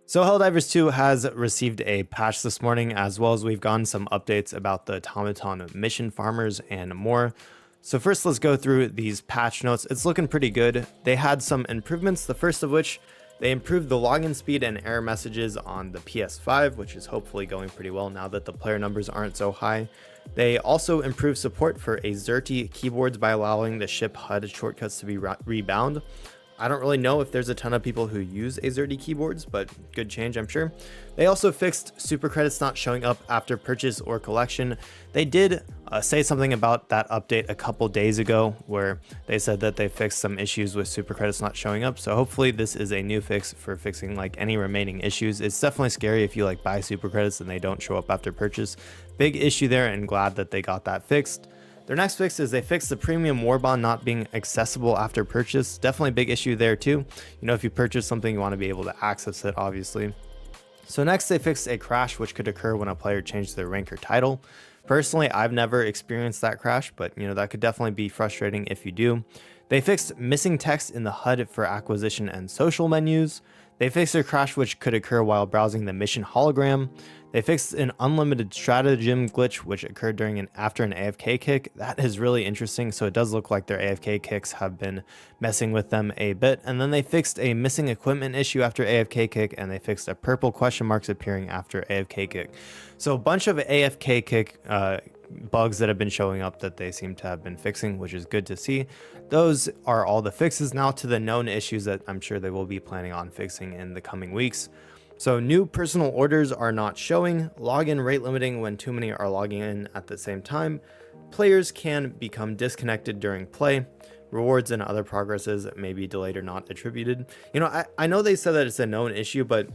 So Helldivers 2 has received a patch this morning, as well as we've gotten some updates about the Automaton mission farmers and more. So first, let's go through these patch notes. It's looking pretty good. They had some improvements, the first of which, they improved the login speed and error messages on the PS5, which is hopefully going pretty well now that the player numbers aren't so high. They also improved support for AZERTY keyboards by allowing the ship HUD shortcuts to be rebound. I don't really know if there's a ton of people who use AZERTY keyboards, but good change, I'm sure. They also fixed super credits not showing up after purchase or collection. They did say something about that update a couple days ago, where they said that they fixed some issues with super credits not showing up. So hopefully this is a new fix for fixing like any remaining issues. It's definitely scary if you like buy super credits and they don't show up after purchase. Big issue there, and glad that they got that fixed. Their next fix is they fixed the premium war bond not being accessible after purchase. Definitely a big issue there too. You know, if you purchase something, you want to be able to access it, obviously. So next, they fixed a crash which could occur when a player changed their rank or title. Personally, I've never experienced that crash, but you know, that could definitely be frustrating if you do. They fixed missing text in the HUD for acquisition and social menus. They fixed a crash which could occur while browsing the mission hologram. They fixed an unlimited stratagem glitch which occurred after an AFK kick. That is really interesting, so it does look like their AFK kicks have been messing with them a bit. And then they fixed a missing equipment issue after AFK kick, and they fixed a purple question marks appearing after AFK kick. So a bunch of AFK kick bugs that have been showing up that they seem to have been fixing, which is good to see. Those are all the fixes. Now to the known issues that I'm sure they will be planning on fixing in the coming weeks. So new personal orders are not showing, login rate limiting when too many are logging in at the same time, players can become disconnected during play, rewards and other progresses may be delayed or not attributed. You know, I know they said that it's a known issue, but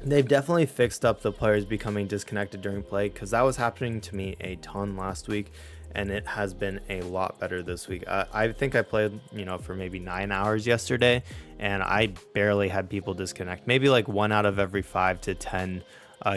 they've definitely fixed up the players becoming disconnected during play, because that was happening to me a ton last week, and it has been a lot better this week. I think I played, you know, for maybe 9 hours yesterday, and I barely had people disconnect. Maybe like 1 out of every 5 to 10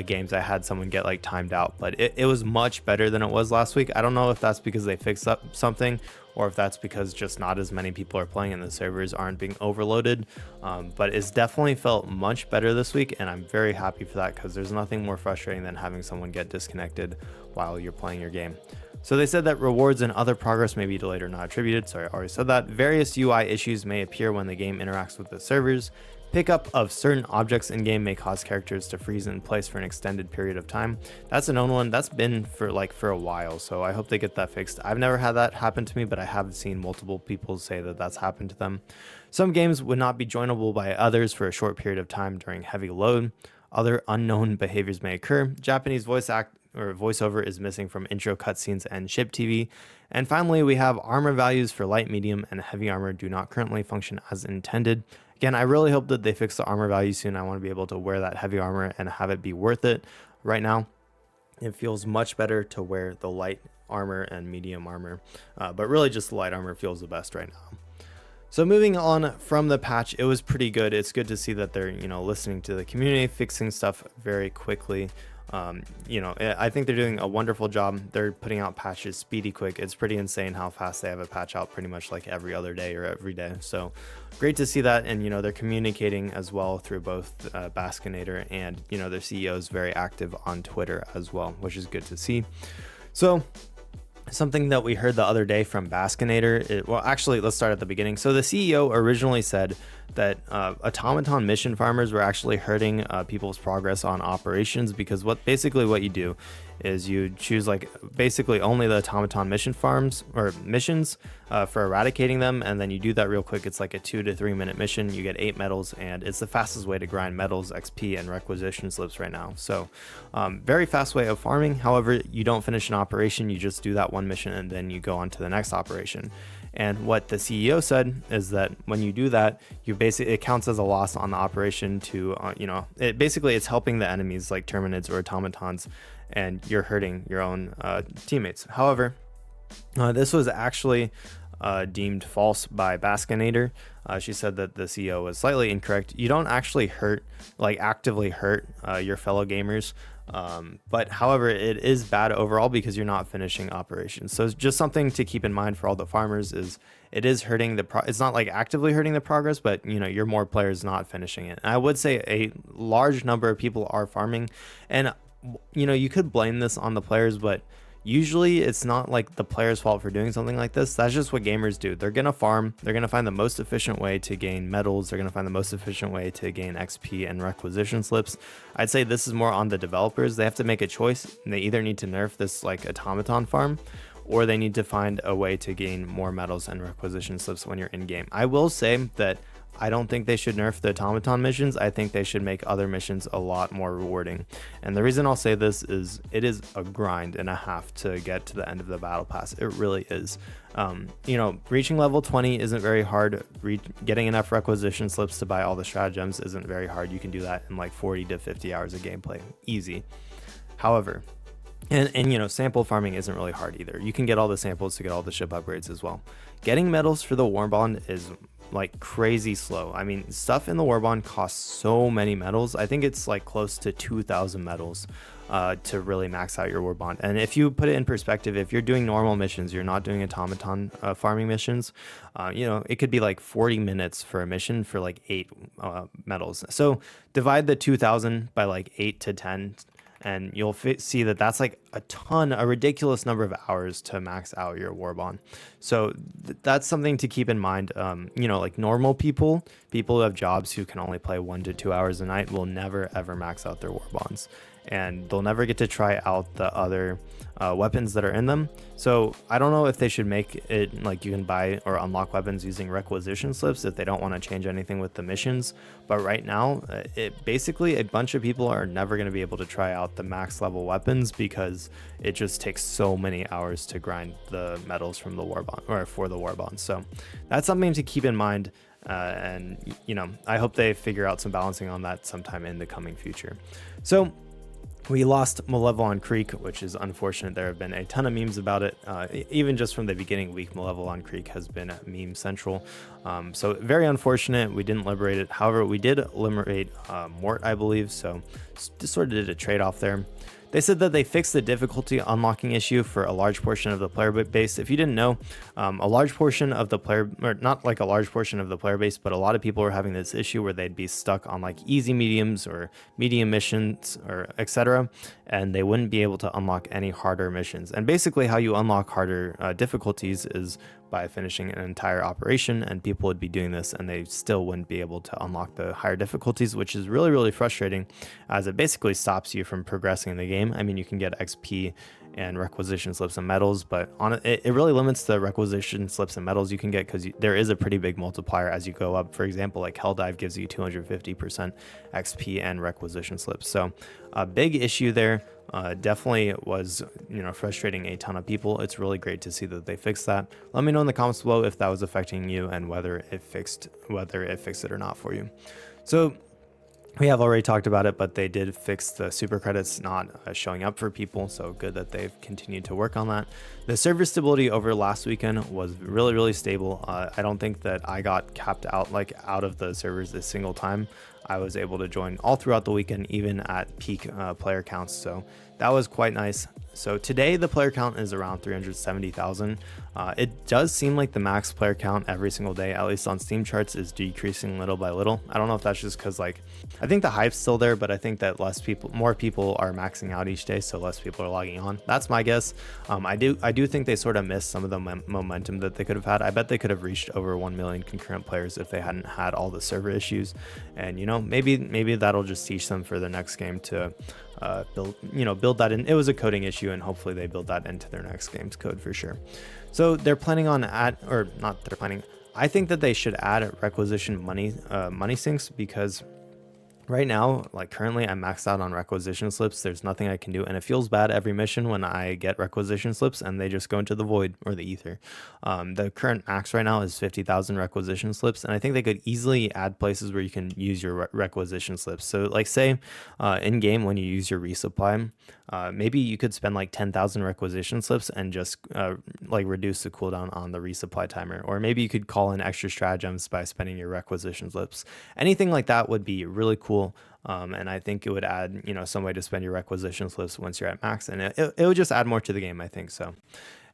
games I had someone get like timed out, but it was much better than it was last week. I don't know if that's because they fixed up something, or if that's because just not as many people are playing and the servers aren't being overloaded, but it's definitely felt much better this week, and I'm very happy for that, because there's nothing more frustrating than having someone get disconnected while you're playing your game. So they said that rewards and other progress may be delayed or not attributed. Sorry, I already said that. Various UI issues may appear when the game interacts with the servers. Pickup of certain objects in game may cause characters to freeze in place for an extended period of time. That's a known one. That's been for a while, so I hope they get that fixed. I've never had that happen to me, but I have seen multiple people say that that's happened to them. Some games would not be joinable by others for a short period of time during heavy load. Other unknown behaviors may occur. Japanese voiceover is missing from intro cutscenes and ship TV. And finally, we have armor values for light, medium, and heavy armor do not currently function as intended. Again, I really hope that they fix the armor value soon. I want to be able to wear that heavy armor and have it be worth it. Right now, it feels much better to wear the light armor and medium armor, but really just the light armor feels the best right now. So moving on from the patch, it was pretty good. It's good to see that they're, you know, listening to the community, fixing stuff very quickly. You know, I think they're doing a wonderful job. They're putting out patches speedy quick. It's pretty insane how fast they have a patch out pretty much like every other day or every day. So great to see that. And, you know, they're communicating as well through both Baskinator and, you know, their CEO is very active on Twitter as well, which is good to see. So something that we heard the other day from Baskinator, well, actually, let's start at the beginning. So the CEO originally said that Automaton mission farmers were actually hurting people's progress on operations, because what you do is you choose like basically only the Automaton mission farms or missions for eradicating them, and then you do that real quick. It's like a 2 to 3 minute mission. You get 8 medals, and it's the fastest way to grind medals, XP, and requisition slips right now. So very fast way of farming. However, you don't finish an operation, you just do that one mission and then you go on to the next operation. And what the CEO said is that when you do that, it counts as a loss on the operation to, you know, it's helping the enemies like Terminids or Automatons, and you're hurting your own teammates. However, this was actually deemed false by Baskinator. She said that the CEO was slightly incorrect. You don't actually actively hurt your fellow gamers. But however, it is bad overall because you're not finishing operations. So it's just something to keep in mind for all the farmers is it is hurting it's not like actively hurting the progress, but you're more players not finishing it. And I would say a large number of people are farming, and you could blame this on the players, but usually it's not like the player's fault for doing something like this. That's just what gamers do. They're going to farm. They're going to find the most efficient way to gain medals. They're going to find the most efficient way to gain XP and requisition slips. I'd say this is more on the developers. They have to make a choice. And they either need to nerf this like automaton farm, or they need to find a way to gain more medals and requisition slips when you're in game. I will say that I don't think they should nerf the automaton missions. I think they should make other missions a lot more rewarding. And the reason I'll say this is it is a grind and a half to get to the end of the battle pass. It really is. Reaching level 20 isn't very hard. Getting enough requisition slips to buy all the stratagems isn't very hard. You can do that in like 40 to 50 hours of gameplay. Easy. However, and sample farming isn't really hard either. You can get all the samples to get all the ship upgrades as well. Getting medals for the war bond is like crazy slow. I mean, stuff in the war bond costs so many medals. I think it's like close to 2,000 medals to really max out your war bond. And if you put it in perspective, if you're doing normal missions, you're not doing automaton farming missions, it could be like 40 minutes for a mission for like 8 medals. So divide the 2,000 by like 8 to 10, and you'll see that that's like a ridiculous number of hours to max out your war bond. So that's something to keep in mind. Like normal people who have jobs who can only play 1 to 2 hours a night will never ever max out their war bonds, and they'll never get to try out the other weapons that are in them. So I don't know if they should make it like you can buy or unlock weapons using requisition slips if they don't want to change anything with the missions. But right now, basically a bunch of people are never going to be able to try out the max level weapons because it just takes so many hours to grind the medals from the war bond or for the war bond. So that's something to keep in mind. And I hope they figure out some balancing on that sometime in the coming future. So we lost Malevelon Creek, which is unfortunate. There have been a ton of memes about it. Even just from the beginning week, Malevelon Creek has been meme central. So very unfortunate. We didn't liberate it. However, we did liberate Mort, I believe. So just sort of did a trade-off there. They said that they fixed the difficulty unlocking issue for a large portion of the player base. If you didn't know, a large portion of the player, or not like a large portion of the player base, but a lot of people were having this issue where they'd be stuck on like easy mediums or medium missions or etc. And they wouldn't be able to unlock any harder missions. And basically how you unlock harder difficulties is by finishing an entire operation, and people would be doing this and they still wouldn't be able to unlock the higher difficulties, which is really, really frustrating as it basically stops you from progressing in the game. I mean, you can get XP and requisition slips and medals, but it really limits the requisition slips and medals you can get because there is a pretty big multiplier as you go up. For example, like Helldive gives you 250% XP and requisition slips. So a big issue there. Definitely was frustrating a ton of people. It's really great to see that they fixed that. Let me know in the comments below if that was affecting you and whether it fixed it or not for you. So we have already talked about it, but they did fix the super credits not showing up for people, so good that they've continued to work on that. The server stability over last weekend was really, really stable. I don't think that I got capped out of the servers a single time. I was able to join all throughout the weekend, even at peak player counts, so that was quite nice. So today the player count is around 370,000. It does seem like the max player count every single day, at least on Steam charts, is decreasing little by little. I don't know if that's just because I think the hype's still there, but I think that more people are maxing out each day, so less people are logging on. That's my guess. I do think they sort of missed some of the momentum that they could have had. I bet they could have reached over 1 million concurrent players if they hadn't had all the server issues. And maybe that'll just teach them for the next game to build that in. It was a coding issue, and hopefully they build that into their next game's code for sure. So they're planning on I think that they should add requisition money sinks, because Right now, like currently, I'm maxed out on requisition slips. There's nothing I can do, and it feels bad every mission when I get requisition slips and they just go into the void or the ether. The current max right now is 50,000 requisition slips, and I think they could easily add places where you can use your requisition slips. So, like, say in game when you use your resupply, maybe you could spend like 10,000 requisition slips and just like reduce the cooldown on the resupply timer, or maybe you could call in extra stratagems by spending your requisition slips. Anything like that would be really cool. And I think it would add, some way to spend your requisition slips once you're at max, and it would just add more to the game, I think. So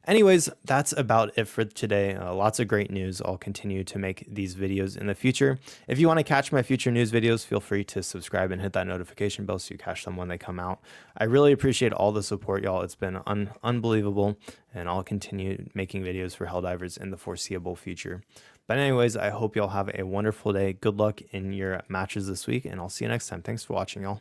anyways, that's about it for today. Lots of great news. I'll continue to make these videos in the future. If you want to catch my future news videos, feel free to subscribe and hit that notification bell so you catch them when they come out. I really appreciate all the support, y'all. It's been unbelievable, and I'll continue making videos for Helldivers in the foreseeable future. But anyways, I hope y'all have a wonderful day. Good luck in your matches this week, and I'll see you next time. Thanks for watching, y'all.